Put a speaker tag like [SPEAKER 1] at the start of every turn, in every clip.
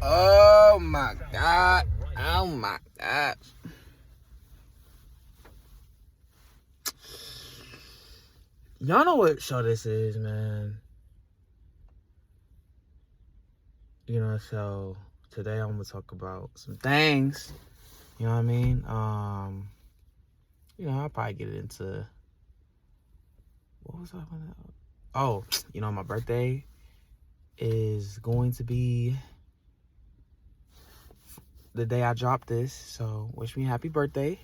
[SPEAKER 1] Oh my God. Oh my God. Y'all know what show this is, man. So today I'm gonna talk about some things. You know what I mean? I'll probably get into what was I gonna my birthday is going to be the day I drop this. So wish me happy birthday.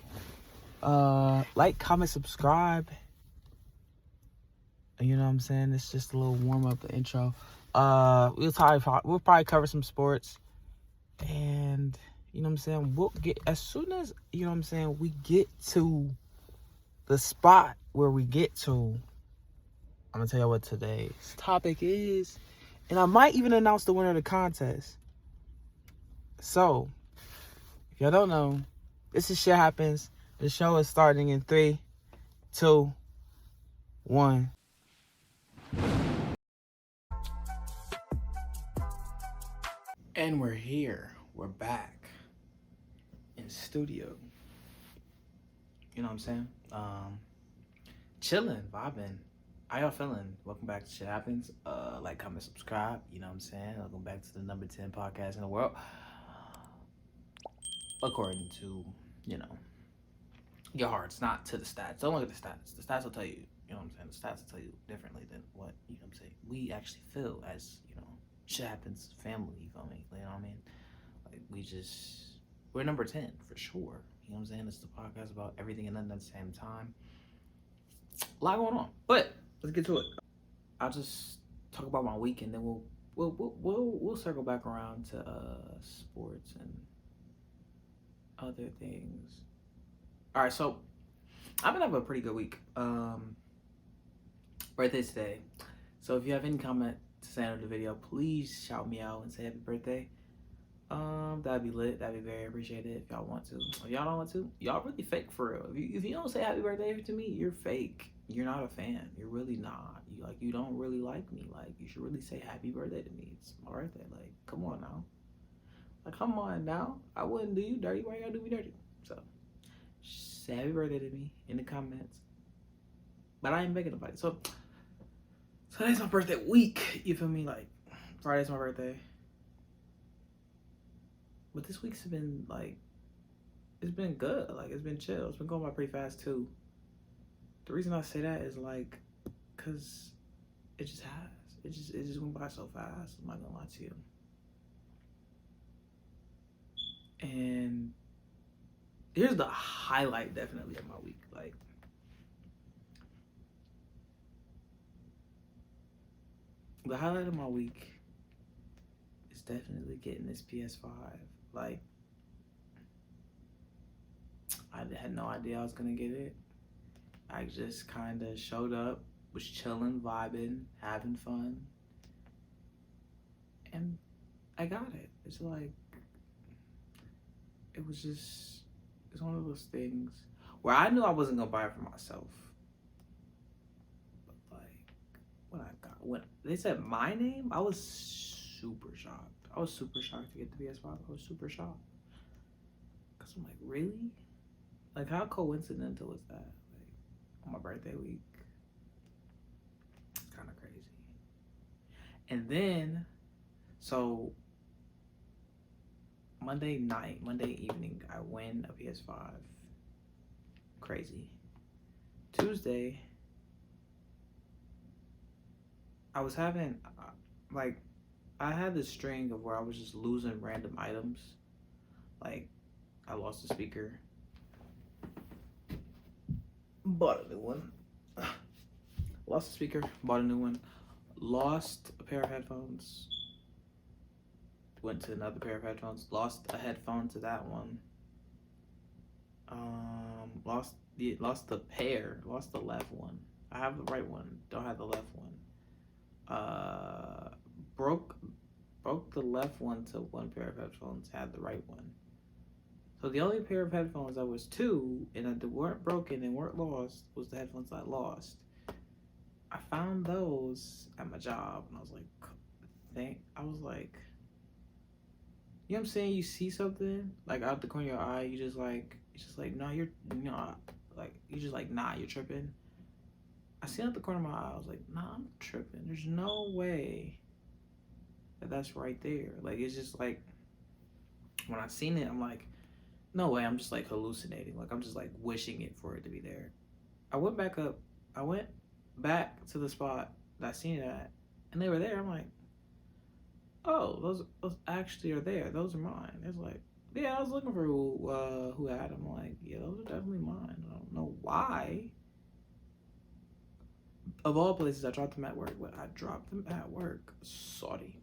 [SPEAKER 1] Like, comment, subscribe. You know what I'm saying? It's just a little warm up intro. We'll probably cover some sports, and you know what I'm saying. We'll get as soon as we get to the spot where we get to. I'm gonna tell you what today's topic is, and I might even announce the winner of the contest. So, if y'all don't know, this is Shit Happens. The show is starting in 3, 2, 1. And we're here. We're back in studio. You know what I'm saying? Chilling, vibing. How y'all feeling? Welcome back to Shit Happens. Like, comment, subscribe. You know what I'm saying? Welcome back to the number 10 podcast in the world. According to, your hearts, not to the stats. Don't look at the stats. The stats will tell you, you know what I'm saying? The stats will tell you differently than what, I'm saying, we actually feel as, Shit Happens family, you feel me? You know what I mean? Like, we're number 10 for sure. You know what I'm saying? It's the podcast about everything and nothing at the same time. A lot going on, but let's get to it. I'll just talk about my week, and then we'll circle back around to sports and other things. All right, so I've been having a pretty good week. Birthday today, so if you have any comment to say under the video, please shout me out and say happy birthday. That'd be lit. That'd be very appreciated if y'all want to. If y'all don't want to, y'all really fake for real. If you don't say happy birthday to me, you're fake. You're not a fan. You're really not. You don't really like me. Like, you should really say happy birthday to me. It's my birthday. Like, come on now. Like, come on now. I wouldn't do you dirty. Why you gotta do me dirty? So, say happy birthday to me in the comments. But I ain't begging nobody. So today's my birthday week. You feel me? Like, Friday's my birthday. But this week's been like, it's been good. Like, it's been chill. It's been going by pretty fast too. The reason I say that is like, cause it just has. It just went by so fast. I'm not gonna lie to you. And here's the highlight, definitely, of my week. Like, the highlight of my week is definitely getting this PS5. Like, I had no idea I was gonna get it. I just kind of showed up, was chilling, vibing, having fun, and I got it. It's like, it's one of those things where I knew I wasn't gonna buy it for myself. But like, when they said my name, I was super shocked. I was super shocked to get the PS5. I was super shocked. Cause I'm like, really? Like, how coincidental is that? Like, on my birthday week. It's kind of crazy. And then, so Monday evening, I win a PS5. Crazy. Tuesday, I was having, like, I had this string of where I was just losing random items. Like, I lost a speaker. Bought a new one. Lost a speaker, bought a new one. Lost a pair of headphones. Went to another pair of headphones. Lost a headphone to that one. Lost the pair. Lost the left one. I have the right one. Don't have the left one. Broke the left one to one pair of headphones. Had the right one. So the only pair of headphones that was two and that weren't broken and weren't lost was the headphones I lost. I found those at my job, and I was like, You know what I'm saying? You see something like out the corner of your eye, you just like, it's just like, no, you're not. Like, you just like, nah, you're tripping. I seen out the corner of my eye, I was like, nah, I'm tripping. There's no way that's right there. Like, it's just like, when I seen it, I'm like, no way, I'm just like hallucinating. Like, I'm just like wishing it for it to be there. I went back up, I went back to the spot that I seen it at, and they were there. I'm like, oh, those actually are there. Those are mine. It's like, yeah, I was looking for who had them. I'm like, yeah, those are definitely mine. I don't know why. Of all places, I dropped them at work, but I dropped them at work. Saudi.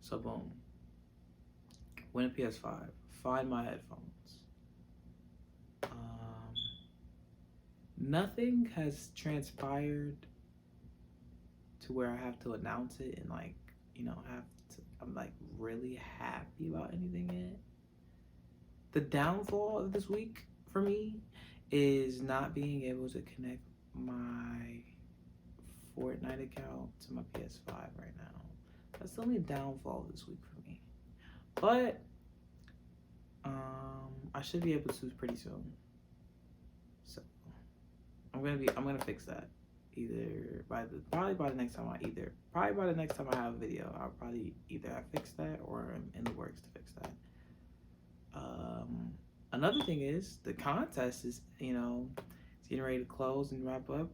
[SPEAKER 1] So boom. Win a PS5. Find my headphones. Nothing has transpired to where I have to announce it and like, have to. I'm like really happy about anything yet. The downfall of this week for me is not being able to connect my Fortnite account to my PS5 right now. That's the only downfall this week for me. But I should be able to pretty soon. So I'm gonna fix that. Probably by the next time I have a video, I'll probably either have fixed that or I'm in the works to fix that. Another thing is the contest is, it's getting ready to close and wrap up.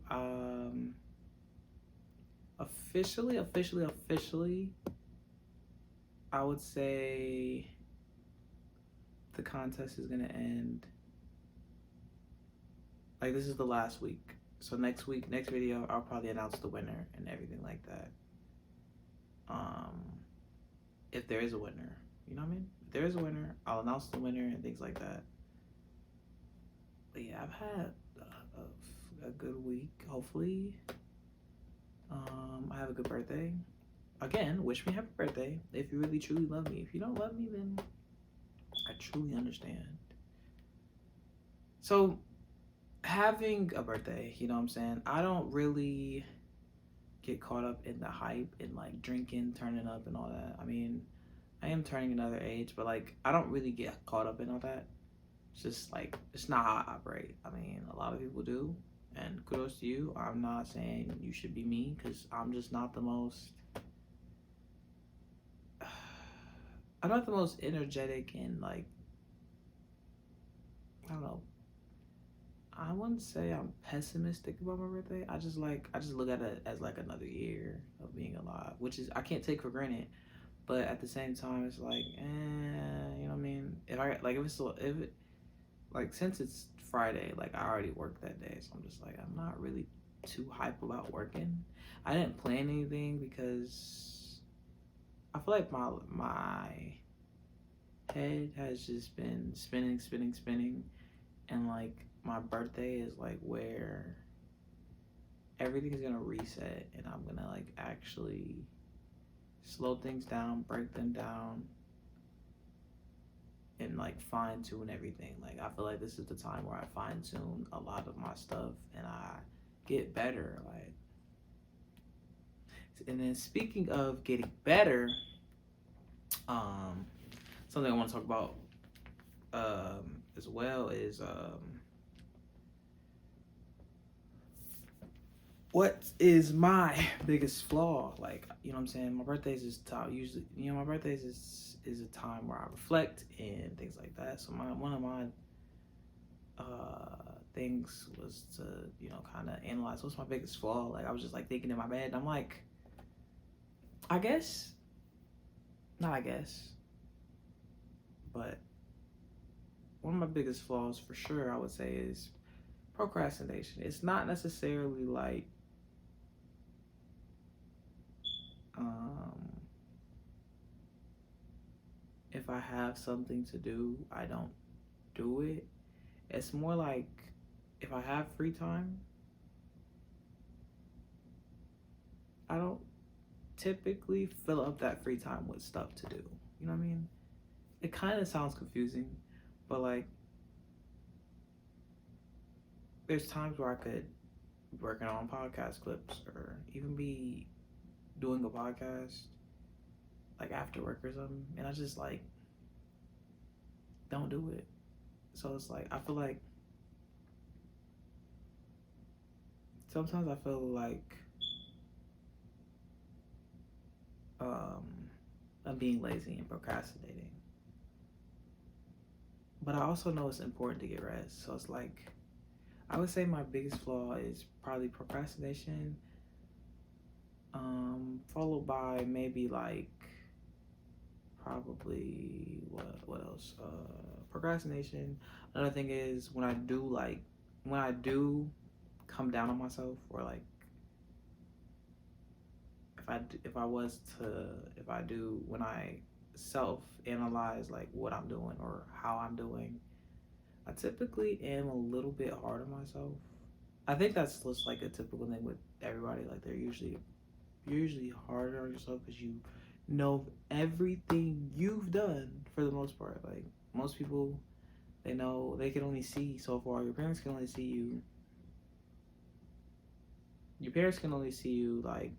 [SPEAKER 1] Officially, I would say the contest is gonna end. Like, this is the last week. So next video, I'll probably announce the winner and everything like that. If there is a winner, you know what I mean? If there is a winner, I'll announce the winner and things like that. But yeah, I've had a good week, hopefully. I have a good birthday. Again, wish me happy birthday if you really truly love me. If you don't love me, then I truly understand. So, having a birthday, you know what I'm saying? I don't really get caught up in the hype and like drinking, turning up, and all that. I mean, I am turning another age, but like, I don't really get caught up in all that. It's just like, it's not how I operate. I mean, a lot of people do, and kudos to you. I'm not saying you should be me, because I'm just not the most, I'm not the most energetic and like, I don't know. I wouldn't say I'm pessimistic about my birthday. I just look at it as like another year of being alive, which is, I can't take for granted. But at the same time, it's like, you know what I mean? Since it's Friday, like I already worked that day, so I'm just like, I'm not really too hype about working. I didn't plan anything because I feel like my head has just been spinning, and like my birthday is like where everything is gonna reset, and I'm gonna like actually slow things down, break them down, and like fine tune everything. Like, I feel like this is the time where I fine tune a lot of my stuff and I get better. Like, and then speaking of getting better, something I want to talk about as well is what is my biggest flaw? Like, you know what I'm saying? My birthdays is top. Usually, my birthdays is a time where I reflect and things like that. So one of my things was to, kind of analyze what's my biggest flaw. Like, I was just like thinking in my bed, and I'm like, but one of my biggest flaws for sure, I would say, is procrastination. It's not necessarily like if I have something to do, I don't do it. It's more like if I have free time, I don't typically fill up that free time with stuff to do. You know what I mean? It kind of sounds confusing, but like, there's times where I could be working on podcast clips or even be doing a podcast like after work or something, and I just like don't do it. So it's like I feel like sometimes I feel like I'm being lazy and procrastinating. But I also know it's important to get rest. So it's like I would say my biggest flaw is probably procrastination, followed by maybe like probably what else? Procrastination. Another thing is when I do come down on myself, or like if I do when I self analyze like what I'm doing or how I'm doing, I typically am a little bit hard on myself. I think that's just like a typical thing with everybody. Like you're usually harder on yourself because you know everything you've done for the most part. Like most people, they know they can only see so far. Your parents can only see you. Your parents can only see you like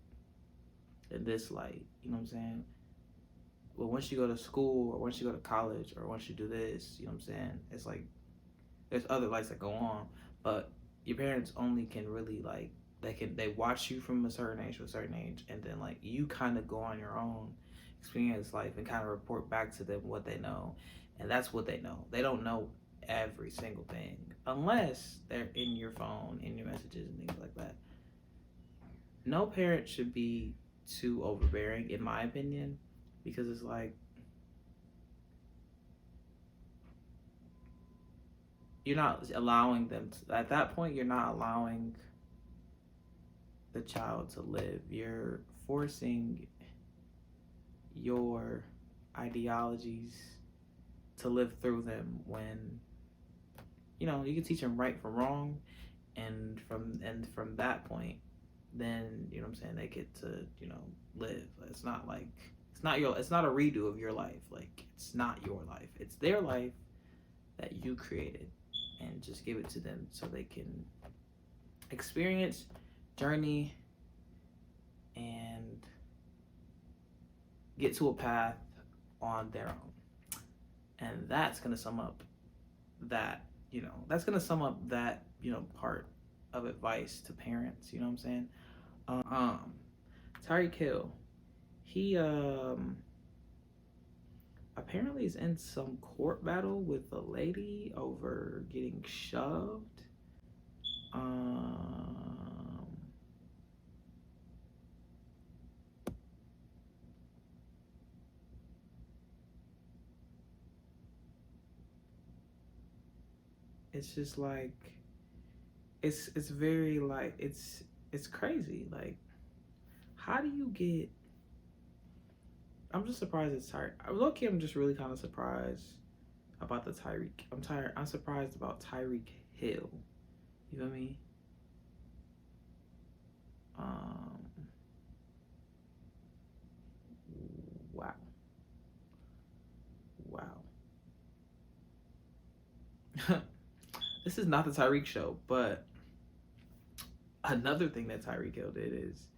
[SPEAKER 1] in this light. You know what I'm saying? But once you go to school or once you go to college or once you do this, you know what I'm saying? It's like there's other lights that go on, but your parents only can really like they watch you from a certain age to a certain age, and then like you kind of go on your own, experience life, and kind of report back to them what they know, and that's what they know. They don't know every single thing unless they're in your phone, in your messages, and things like that. No parent should be too overbearing, in my opinion, because it's like you're not allowing them to, at that point you're not allowing the child to live. You're forcing your ideologies to live through them, when you can teach them right from wrong, and from that point, then you know what I'm saying, they get to live. It's not like it's not a redo of your life. Like it's not your life, it's their life that you created, and just give it to them so they can experience, journey, and get to a path on their own. And that's gonna sum up that part of advice to parents. You know what I'm saying? Tyreek Hill, he apparently is in some court battle with a lady over getting shoved. It's just like it's very like it's crazy. Like, how do you get? I'm just surprised it's Tyreek. Low-key, I'm just really kind of surprised about the Tyreek. I'm surprised about Tyreek Hill. You know what I mean? Wow. Wow. This is not the Tyreek show, but another thing that Tyreek Hill did is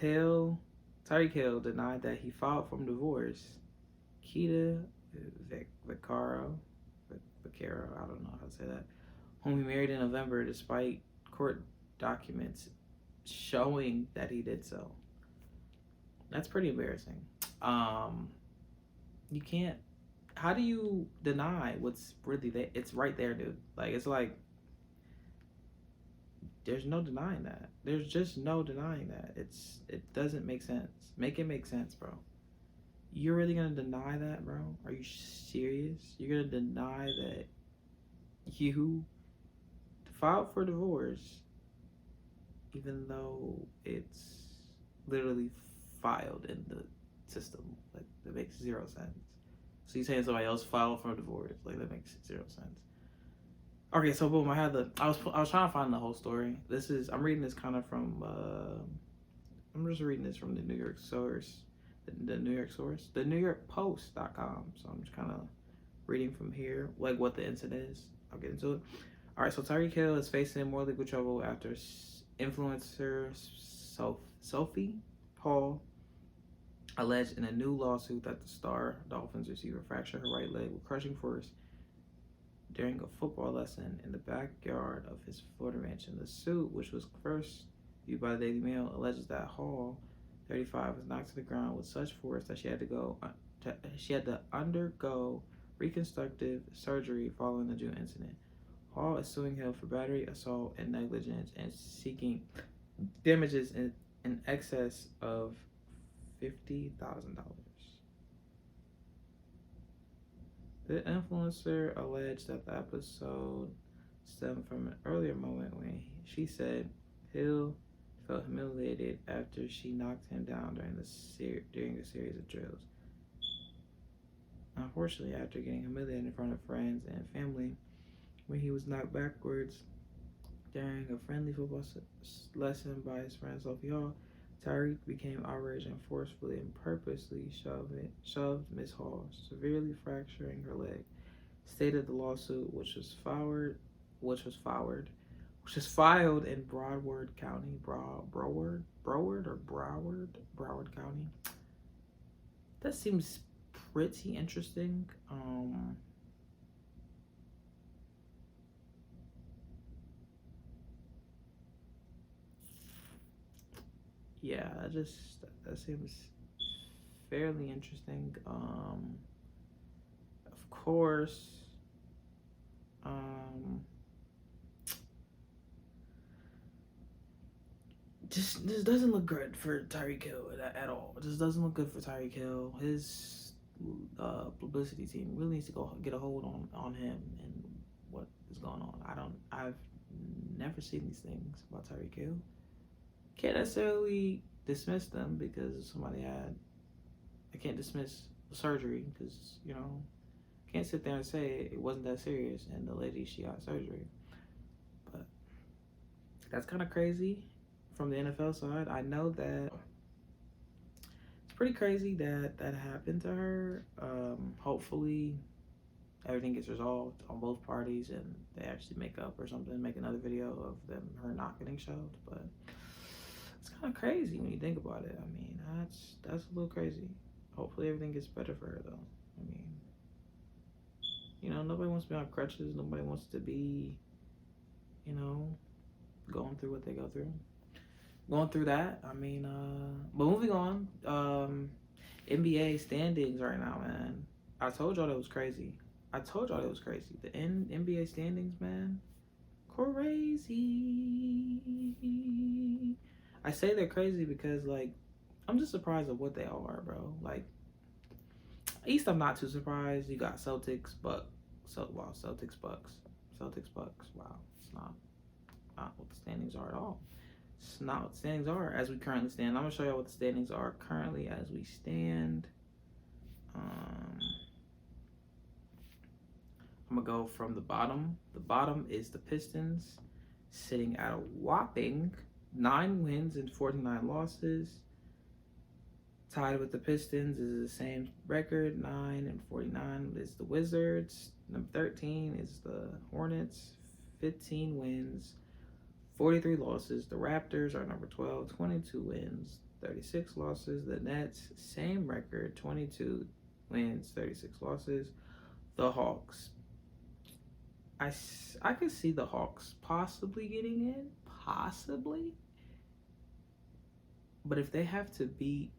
[SPEAKER 1] Tyreek Hill denied that he filed for divorce. Kita Vaccaro, I don't know how to say that, whom he married in November, despite court documents showing that he did so. That's pretty embarrassing. You can't. How do you deny what's really there? It's right there, dude. Like it's like there's no denying that. There's just no denying that. It doesn't make sense. Make it make sense, bro. You're really gonna deny that, bro? Are you serious? You're gonna deny that you filed for divorce, even though it's literally filed in the system? Like that makes zero sense. So you're saying somebody else filed for divorce? Like that makes zero sense. Okay, so boom, I was trying to find the whole story. I'm reading this kind of from I'm just reading this from the New York source, the New York source, the New York Post.com. So I'm just kind of reading from here, like what the incident is. I'll get into it. All right, so Tyreek Hill is facing more legal trouble after influencer Sophie Paul alleged in a new lawsuit that the star Dolphins receiver fractured her right leg with crushing force during a football lesson in the backyard of his Florida mansion. The suit, which was first viewed by the Daily Mail, alleges that Hall, 35, was knocked to the ground with such force that she had to undergo reconstructive surgery following the June incident. Hall is suing Hill for battery, assault, and negligence, and seeking damages in excess of $50,000. The influencer alleged that the episode stemmed from an earlier moment when she said Hill felt humiliated after she knocked him down during a series of drills. Unfortunately, after getting humiliated in front of friends and family when he was knocked backwards during a friendly football lesson by his friend Sophie Hall, Tyreek became outraged and forcefully and purposely shoved Miss Hall, severely fracturing her leg. Stated the lawsuit, which was filed in Broward County, Broward County. That seems pretty interesting. Yeah, that seems fairly interesting. Of course, just this doesn't look good for Tyreek Hill at all. It just doesn't look good for Tyreek Hill. His publicity team really needs to go get a hold on him and what is going on. I've never seen these things about Tyreek Hill. Can't necessarily dismiss them because I can't dismiss the surgery because, can't sit there and say it wasn't that serious and the lady, she got surgery. But that's kind of crazy from the NFL side. I know that it's pretty crazy that happened to her. Hopefully everything gets resolved on both parties and they actually make up or something, make another video of her not getting shoved. But it's kind of crazy when you think about it. I mean, that's a little crazy. Hopefully everything gets better for her though. I mean, nobody wants to be on crutches. Nobody wants to be, going through what they go through. Going through that. I mean, but moving on. NBA standings right now, man. I told y'all that was crazy. The NBA standings, man. Crazy. I say they're crazy because, I'm just surprised at what they are, bro. East, I'm not too surprised. You got Celtics, Bucks. Celtics, Bucks. Wow, it's not what the standings are at all. It's not what the standings are as we currently stand. I'm gonna show y'all what the standings are currently as we stand. I'm gonna go from the bottom. The bottom is the Pistons, sitting at a whopping 9 wins and 49 losses. Tied with the Pistons is the same record, 9 and 49 is the Wizards. Number 13 is the Hornets, 15 wins, 43 losses. The Raptors are number 12, 22 wins, 36 losses. The Nets, same record, 22 wins, 36 losses. The Hawks, I could see the Hawks possibly getting in, possibly. But if they have to beat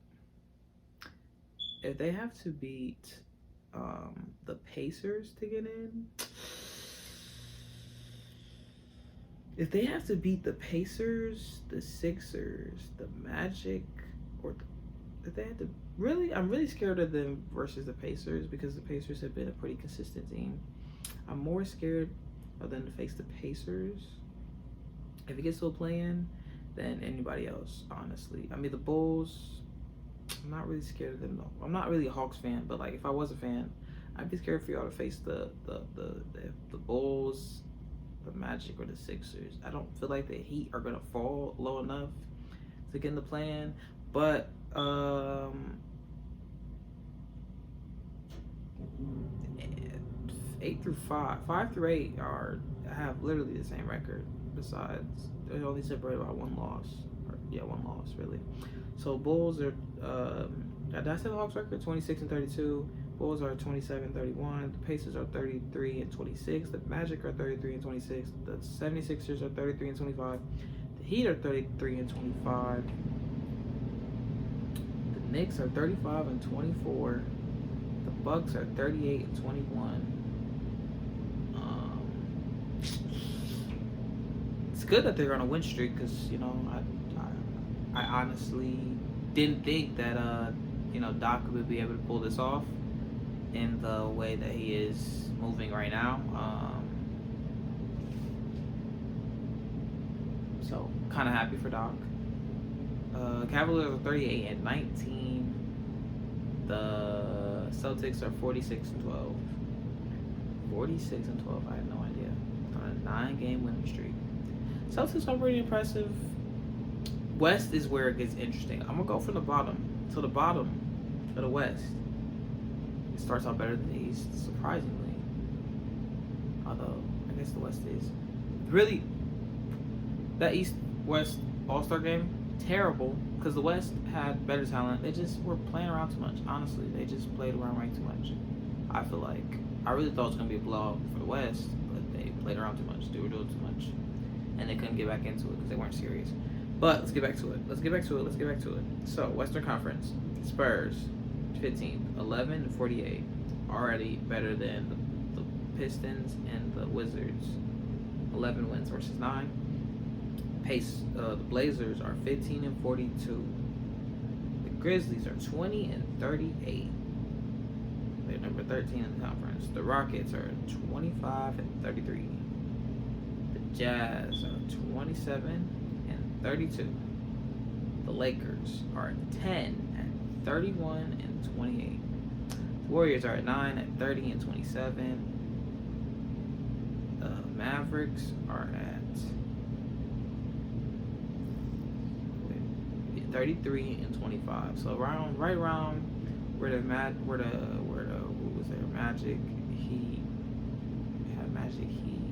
[SPEAKER 1] the Pacers to get in, if they have to beat the Pacers, the Sixers, the Magic, if they had to I'm really scared of them versus the Pacers because the Pacers have been a pretty consistent team. I'm more scared of them to face the Pacers if it gets to a play-in than anybody else, honestly. I mean, the Bulls, I'm not really scared of them though. I'm not really a Hawks fan, but if I was a fan, I'd be scared for y'all to face the Bulls, the Magic, or the Sixers. I don't feel like the Heat are gonna fall low enough to get in the play-in, but 8 through 5 through 8 have literally the same record. Besides, they're only separated by one loss. One loss really. So Bulls are Did I say the Hawks record? 26-32. Bulls are 27-31. The Pacers are 33-26. The Magic are 33-26. The 76ers are 33-25. The Heat are 33-25. The Knicks are 35-24. The Bucks are 38-21. It's good that they're on a win streak because I honestly didn't think that Doc would be able to pull this off in the way that he is moving right now. So kind of happy for Doc. Cavaliers are 38-19. The Celtics are 46-12. 46-12. I had no idea. On a 9-game winning streak. Celtics are pretty impressive. West is where it gets interesting. I'm gonna go from the bottom to the bottom of the West. It starts out better than the East, surprisingly. Although I guess the West is really that East-West All-Star game terrible because the West had better talent. They just were playing around too much. Honestly, they just played around way too much. I feel like I really thought it was gonna be a blowout for the West, but they played around too much. They were doing too much, and they couldn't get back into it because they weren't serious. But let's get back to it. So, Western Conference. Spurs, 15th, 11-48. Already better than the Pistons and the Wizards. 11 wins versus 9. The Blazers are 15-42. The Grizzlies are 20-38. They're number 13 in the conference. The Rockets are 25-33. The Jazz are 27-32. The Lakers are 10-31-28. The Warriors are at 9-30-27. The Mavericks are at 33-25. So right around where the Magic Heat had Magic Heat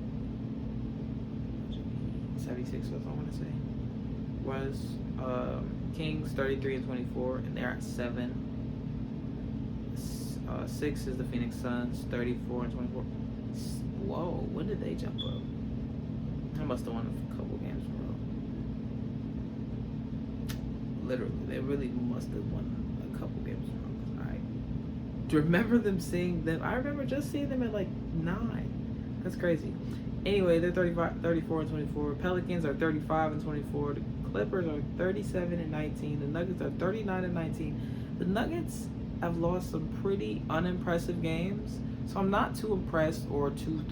[SPEAKER 1] 76 was I want to say was Kings 33-24 and they're at 7. 6 is the Phoenix Suns 34-24. Whoa, when did they jump up? I must have won a couple games in a row. Literally, they really must have won a couple games in a row. I remember them seeing them. I remember just seeing them at like 9. That's crazy. Anyway, they're 34-24. Pelicans are 35-24. The Clippers are 37-19. The Nuggets are 39-19. The Nuggets have lost some pretty unimpressive games, so I'm not too impressed or too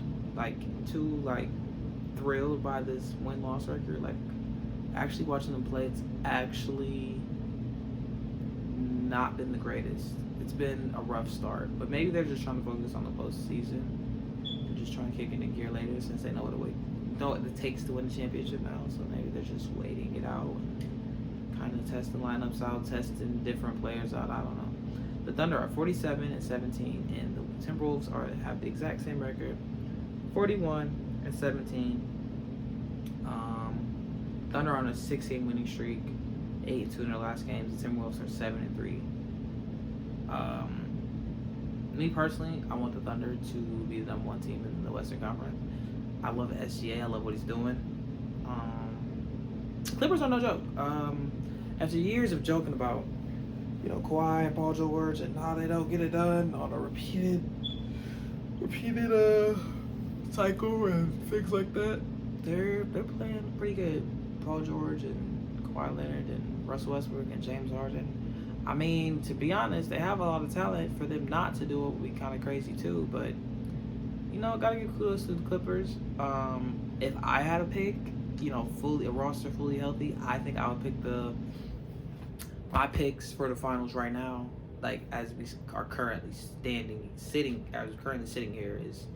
[SPEAKER 1] thrilled by this win-loss record. Like, actually watching them play, it's actually not been the greatest. It's been a rough start, but maybe they're just trying to focus on the postseason and just trying to kick in a gear later since they know what it takes to win the championship now. So maybe they're just waiting it out and kind of testing lineups out, testing different players out. I don't know. The Thunder are 47-17, and the Timberwolves have the exact same record, 41-17. Thunder on a 6-game winning streak, 8-2 in their last games. The Timberwolves are 7-3. Me personally, I want the Thunder to be the number 1 team in the Western Conference. I love SGA. I love what he's doing. Clippers are no joke. After years of joking about, Kawhi and Paul George and how they don't get it done on a repeated cycle and things like that, they're playing pretty good. Paul George and Kawhi Leonard and Russell Westbrook and James Harden. I mean, to be honest, they have a lot of talent. For them not to do it would be kind of crazy too. But gotta give kudos to the Clippers. If I had a pick, a roster fully healthy, I think I would pick my picks for the finals right now, like as we are currently sitting here, is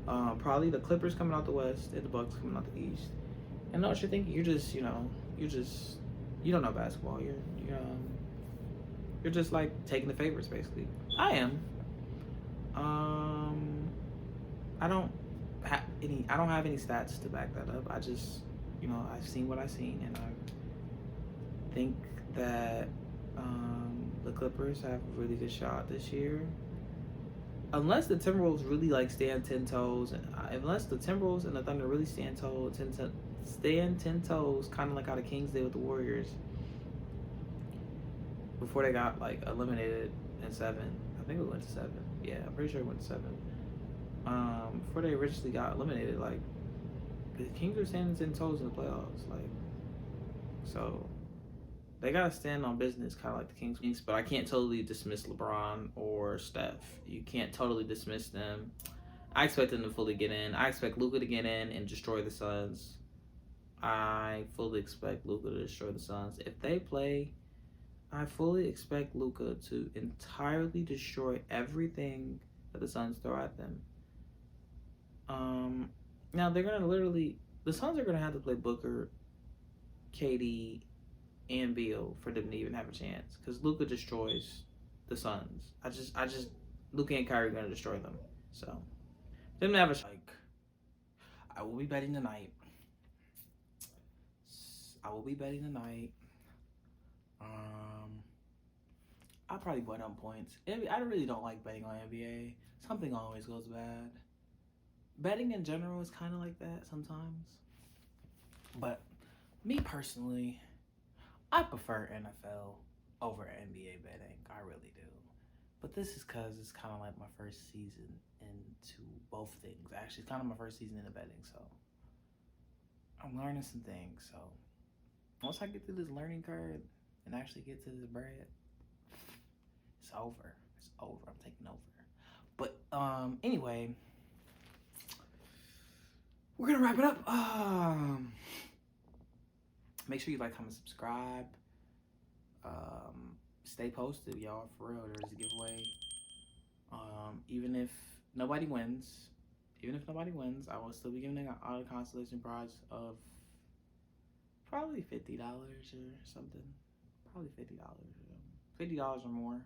[SPEAKER 1] probably the Clippers coming out the West and the Bucks coming out the East. And know what you're thinking? You don't know basketball. You're just like taking the favorites basically. I am. I don't have any stats to back that up. I just I've seen what I've seen, and I think that the the Clippers have a really good shot this year. Unless the Timberwolves really like stand 10 toes, unless the Timberwolves and the Thunder really stand stand 10 toes, kind of like how the Kings did with the Warriors before they got like eliminated in 7. I think we went to 7. Yeah, I'm pretty sure it went to 7. Before they originally got eliminated, like the Kings were standing 10 toes in the playoffs, like so. They gotta stand on business, kind of like the Kings. But I can't totally dismiss LeBron or Steph. You can't totally dismiss them. I expect them to fully get in. I expect Luka to get in and destroy the Suns. I fully expect Luka to destroy the Suns. If they play, I fully expect Luka to entirely destroy everything that the Suns throw at them. Now they're gonna the Suns are gonna have to play Booker, KD, and Beal for them to even have a chance, because Luka destroys the Suns. Luka and Kyrie are gonna destroy them. So them have a like. I will be betting tonight. I'll probably bet on points. I really don't like betting on NBA. Something always goes bad. Betting in general is kind of like that sometimes. But me personally, I prefer NFL over NBA betting. I really do. But this is because it's kind of like my first season into both things. Actually, it's kind of my first season into betting, so I'm learning some things. So once I get through this learning curve and actually get to this bread, it's over. It's over. I'm taking over. But anyway, we're gonna wrap it up. Make sure you like, comment, subscribe. Stay posted, y'all. For real, there's a giveaway. Even if nobody wins, I will still be giving an auto consolation prize of probably $50 or something. Probably $50. $50 or more.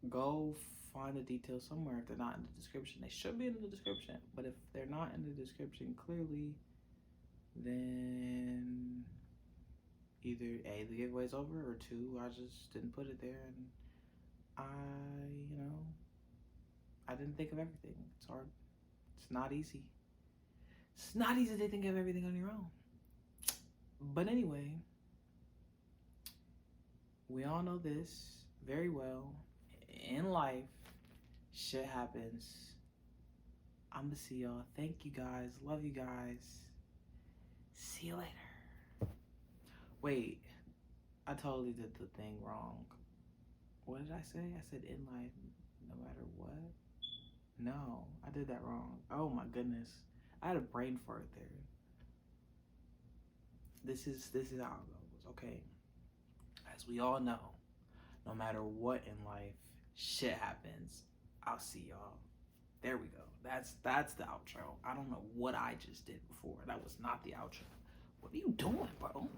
[SPEAKER 1] Go find the details somewhere. If they're not in the description, they should be in the description. But if they're not in the description clearly, then either A, the giveaway's over, or 2, I just didn't put it there, and I didn't think of everything. It's hard. It's not easy. It's not easy to think of everything on your own. But anyway, we all know this very well. In life, shit happens. I'm gonna see y'all. Thank you guys. Love you guys. See you later. Wait, I totally did the thing wrong. What did I say? I said in life, no matter what. No, I did that wrong. Oh my goodness, I had a brain fart there. This is how it goes. Okay, as we all know, no matter what in life, shit happens. I'll see y'all. There we go. That's the outro. I don't know what I just did before. That was not the outro. What are you doing, bro?